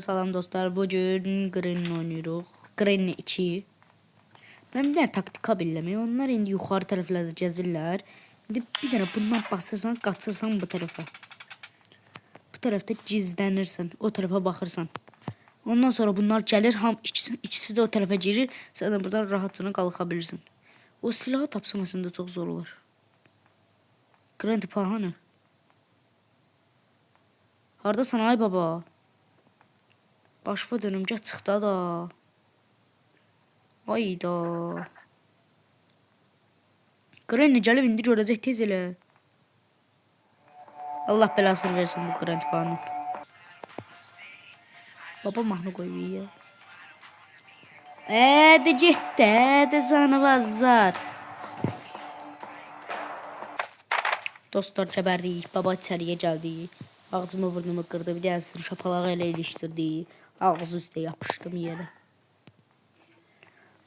Salam dostlar, bugün Green oynuyoruz. Green 2. Ben bir tane taktika bilmem. Onlar indi yukarı taraflarda gezirler. İndi bir tane bundan basırsan, qaçırsan bu tarafa. Bu tarafta gizlənirsən, o tarafa baxırsan. Ondan sonra bunlar gəlir, ikisi de o tarafa girir. Sen de buradan rahatçına qalxa bilirsən. O silahı tapsam aslında çok zor olur. Green pahanı. Hardasan ay baba? Başva dönümcə çıxdı da. Ayda. Granny gəlib indi görəcək tez elə. Allah belasını versin bu Grand Pan'ın. Baba mahnı koyuyor. De getdi, de canavazlar. Dostlar gəbərdik, baba içəriyə gəldi. Ağzımı burnumu qırdı, bir dənsini şapalağı elə ilişdirdi. Ağzı üstə yapışdım yerə.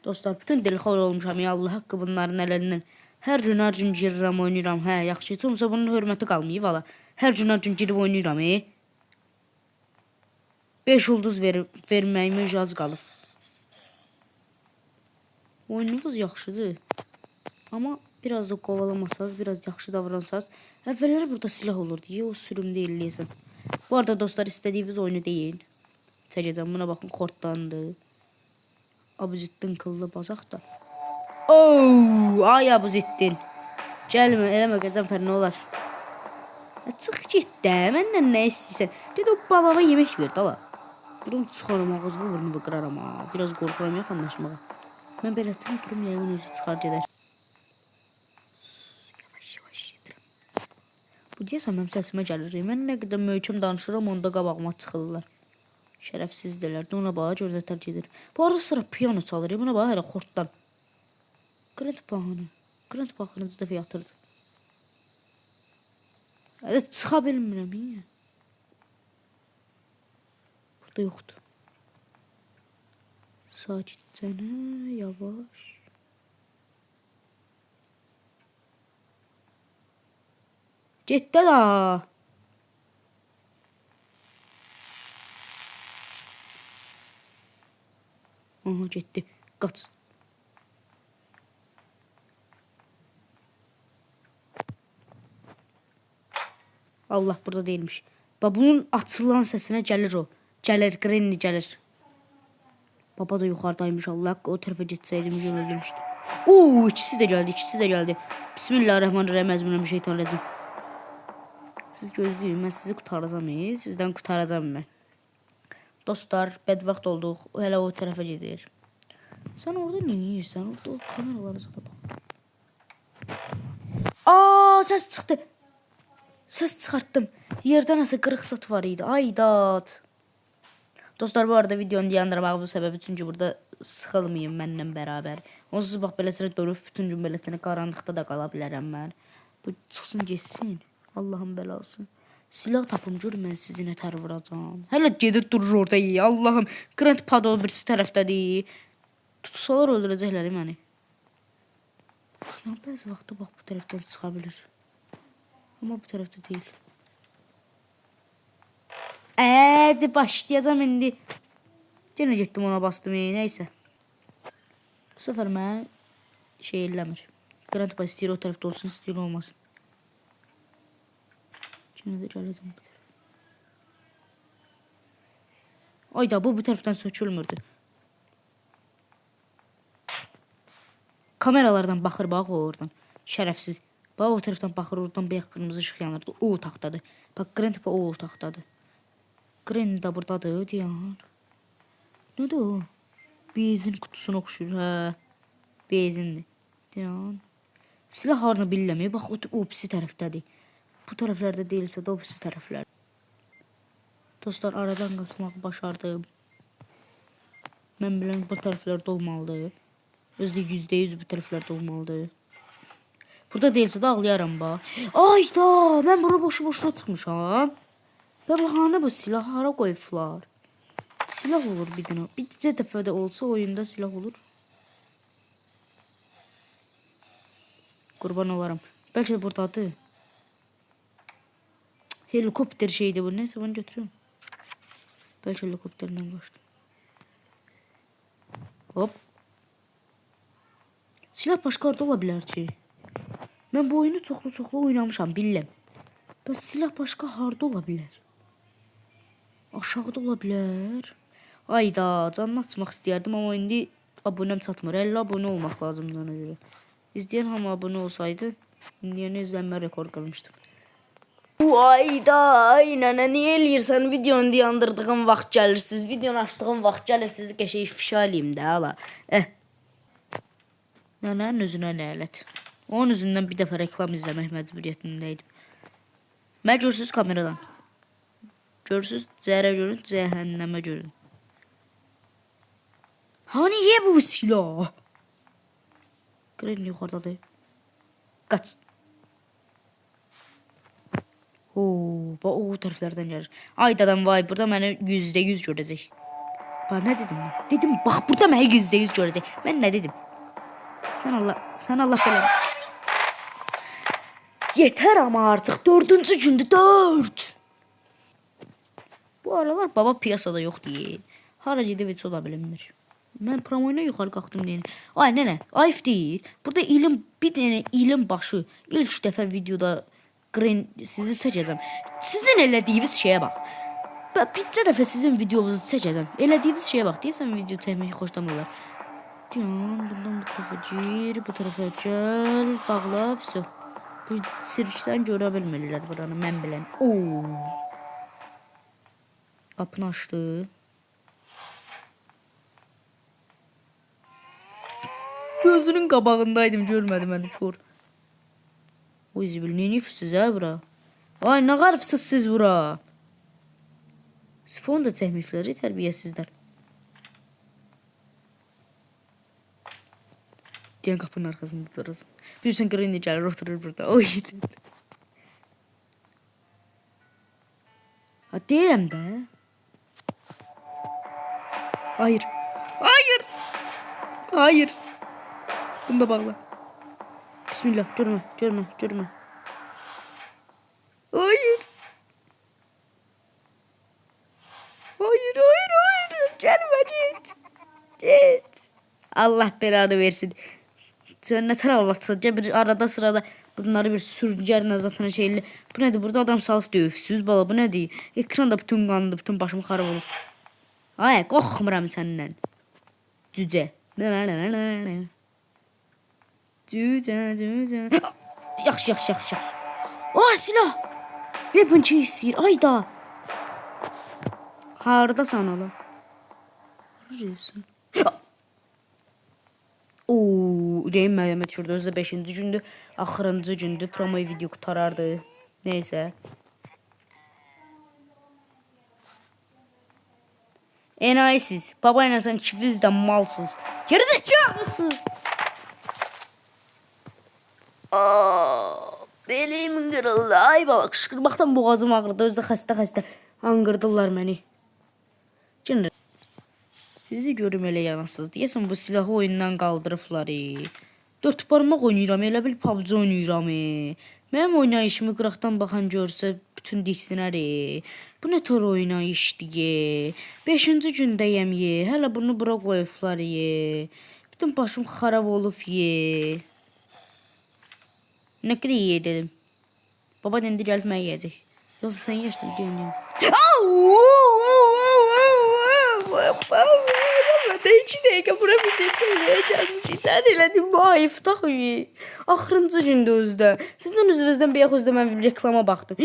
Dostlar, bütün dilxor olmuşam ya Allah haqqı bunların ələndən. Hər gün girirəm, oynayıram. Hə, yaxşı, heç olmasa bunun hörməti qalmayıb valla. Hər gün girib oynayıram, 5 ulduz verməyimə icaz qalıb. Oyunumuz yaxşıdır. Amma biraz da qovalamasanız, biraz yaxşı davransanız. Əvvəlləri burada silah olur deyə o sürümdə eləyəsən. Bu arada dostlar, istədiyiniz oyunu deyil. Çəkəcəm, buna baxın, kortdandı. Abuzettin kıllı bazaq da. Ay Abuzettin. Gəlmə, eləmə Qəzənfər, nə olar? Çıx get də, məndən nə istəyirsən? Dedi o balava yemək verdi ala. Durum çıxarım, ağzımı burnumu qıraram ha. Biraz qorxuram yaxınlaşmağa. Mən belə çıxım, durum yəqin özü çıxar gedər. Yavaş gedirəm. Bu deyəsən mənim səsimə gəlir. Mən nə qədər möhkəm danışıram, onda qabağıma çıxırlar. Şərəfsizdirlər. Ona baxa gördətər gedir. Bu arada sıra piyano çalır. Buna baxa hələ xortdan. Grant pahanı. Grant pahanıncı dəfə yatırdı. Hələ çıxa bilmirəm. Burada yoxdur. Sakitcənə, yavaş. Getdə da. Aha, getdi. Qaç. Allah burada değilmiş. Baba bunun açılan sesine gelir o. Gelir, Granny gelir. Baba da yukarıdaymış Allah. O tarafa gitseydim öldürmüştü. İkisi de geldi. Bismillahirrahmanirrahim. Ezminemineşşeytanirracim. Siz gözləyin, mən sizi qurtaracağam. Sizdən qurtaracağım mən. Dostlar, bədvaxt olduq. Hələ o tarafa gedir. Sen orada ne yiyirsən? Orada o kameralarınıza da bax. Ses çıxdı. Ses çıxartdım. Yerdə nəsə qırıq sat var idi. Aydat. Dostlar, bu arada videonu dayandırmağımın səbəbi çünki burada sıxılmayım mənlə bərabər. Onsuz bax beləsini dönüb bütün gün beləsini qaranlıqda da qala bilərəm mən. Bu çıxsın geçsin. Allah'ın belası. Silah tapım gör, mən sizi nətər vuracağım. Hələ gedib durur orada iyi. Allah'ım. Grand Pado birisi tərəfdədir. Tutsalar öldürəcəklər məni. Ya bəzi vaxtda bax bu tərəfdən çıxa bilir. Ama bu tarafta değil. Başlayacağım indi. Gene getdim ona bastım. Neyse. Bu sefer mən şey eləmir. Grand Pado istəyir o tarafta olsun, istəyir olmasın. Gene de gələcəm bu tərəf. Ayda bu taraftan sökülmürdü. Kameralardan baxır bax oradan. Şərəfsiz. Bax o taraftan baxır, oradan beyaz qırmızı ışıq yanırdı. O otaqdadır. Bax Grand Pado o otaqdadır. Granny da buradadır deyən. Nədir o? Bezin kutusuna oxşur, hə. Bezindir. Deyən. Silah harını billəmir. Bax o pisi tərəfdədir. Bu tərəflərdə deyilsə də o pisi tərəflər. Dostlar, aradan qaçmağı başardım. Mən bilən bu tərəflərdə olmalıdır. Özdə %100 bu tərəflərdə olmalıdır. Burada değilse de ağlayaram bax. Ayda, mən bura boşu-boşuna çıxmışam. Və hanı bu silah hara qoyublar? Silah olur bir dənə. Bir dəfə də olsa oyunda silah olur. Qurban olaram. Bəlkə buradadır. Helikopter şeydi bu. Neyse bunu götürüyorum. Bəlkə helikopterdən qaçdım. Hop. Silah başqa harda ola bilər ki? Mən bu oyunu çoxlu oynamışam, bilirəm. Bəs silah başqa harda ola bilər? Aşağıda ola bilər. Ayda, canını açmaq istəyərdim, amma indi abunəm çatmır. 50 abunə olmaq lazımdır ona görə. İzləyən hamı abunə olsaydı, indiyənə izlənmə rekord qılmışdım. Ayda, aynənə, niyə eləyirsən? Videonu dayandırdığım vaxt gəlirsiniz, videonu açdığım vaxt gəlirsiniz, qəşəng ifşa eləyim də, hala. Nənənin özünə lənət. Onun üzündən bir dəfə reklam izləmək məcburiyyətindəydim. Mən görürsünüz kameradan. Görürsünüz, zərə görün, cəhənnəmə görün. Hani ye bu silah? Qren yuxarıdadır. Qaç. Bax o tərəflərdən gəlir. Aydadan vay, burada məni %100 görəcək. Bax, nə dedim mən? Dedim, bax, burada məni %100 görəcək. Mən nə dedim? Sən Allah belə. Yetər amma artıq 4-cü gündür, 4. Bu aralar baba piyasada yoxdur. Hara gedib heç ola bilinmir. Mən promoyuna yuxarı qalxdım deyən. Ay nənə, ayıf deyil. Burada bir dənə ilin başı ilk dəfə videoda Qren sizi çəkəcəm. Sizin elədiyiniz şeyə bax. Bircə dəfə sizin videonuzu çəkəcəm. Elədiyiniz şeyə bax. Deyəsən video çəkməyi xoşlamırlar. Deyəm, bundan bu tərəfə gir, bu tərəfə gəl, bağla, vəsə. Bu sirkdən görə bilmirlər buranı, mən bilən. Qapını açdı. Gözünün qabağındaydım, görmədim məni kör. O zibil, neyinirsiniz bura? Ay, nə qarıfsız siz bura? Sifon da çəkmişlər, tərbiyəsizlər. Deyən qapının arxasında durursun. Bilirsən Qren gəlir, oturur burada. O gidir. Deyirəm də. Hayır. Hayır. Hayır. Bunu da bağla. Bismillah. Görmə. Hayır. Gəlmə, get. Allah belanı versin. Sən nə tərəf vaxtsa bir arada sırada bunları bir sürgərlə zaten şeyli. Bu nədir? Burada adam salıb döyüfsüz bala. Bu nədir? Ekranda bütün qandı, bütün başım xarab olur. Ay, qorxmuram səndən. Cücə. Cücə. Yaxşı. Silah. Weapon key istəyir. Ayda. Hardasan oğlum? Haradasan? Ürəyim mələmə düşürdü. Özdə 5-ci gündür. Axırıncı gündür. Promo video qutarardı. Neysə. Enayisiz. Baba ilə sən ikiniz də malsız. Gerizəkalısınız. Belim qırıldı. Ay bala, qışqırmaqdan boğazım ağrıdı. Özdə xəstə. Anqırdılar məni. Cənlər. Sizi görüm elə yanasız. Deyəsən bu silahı oyundan qaldırıblar. 4 barmaq oynayıram. Elə bil PUBG oynayıram. Mənim oynayışımı qıraqdan baxan görsə bütün diksinər. Bu nə tör oynayışdır? 5-ci gündəyəm. Hələ bunu bura qoyublar. Bütün başım xarab olub. Nə qədər dedim. Baba indi gəlib mən yeyəcək. Yoxsa sən yeşdin deyən. Baba 2 dəqiqə bura bitirməyə gəlmişik. Sən elədin bu ayıfda xoyu. Axırıncı gündə özdə. Sizin üzünüzdən bir yaxud mən reklama baxdım.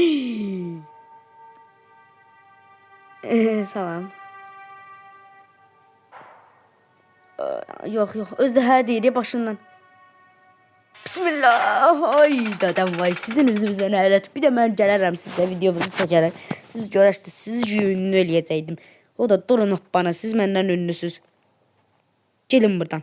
Salam. Yox. Özdə hə deyir başından. Bismillah. Ay dadam vay. Sizin üzünüzdən ələt. Bir də mən gələrəm sizə videomuzu çəkərəm. Siz görərsiniz. Sizi ünlü eləyəcəkdim. O da durun bana. Siz məndən ünlüsüz. Gelin buradan.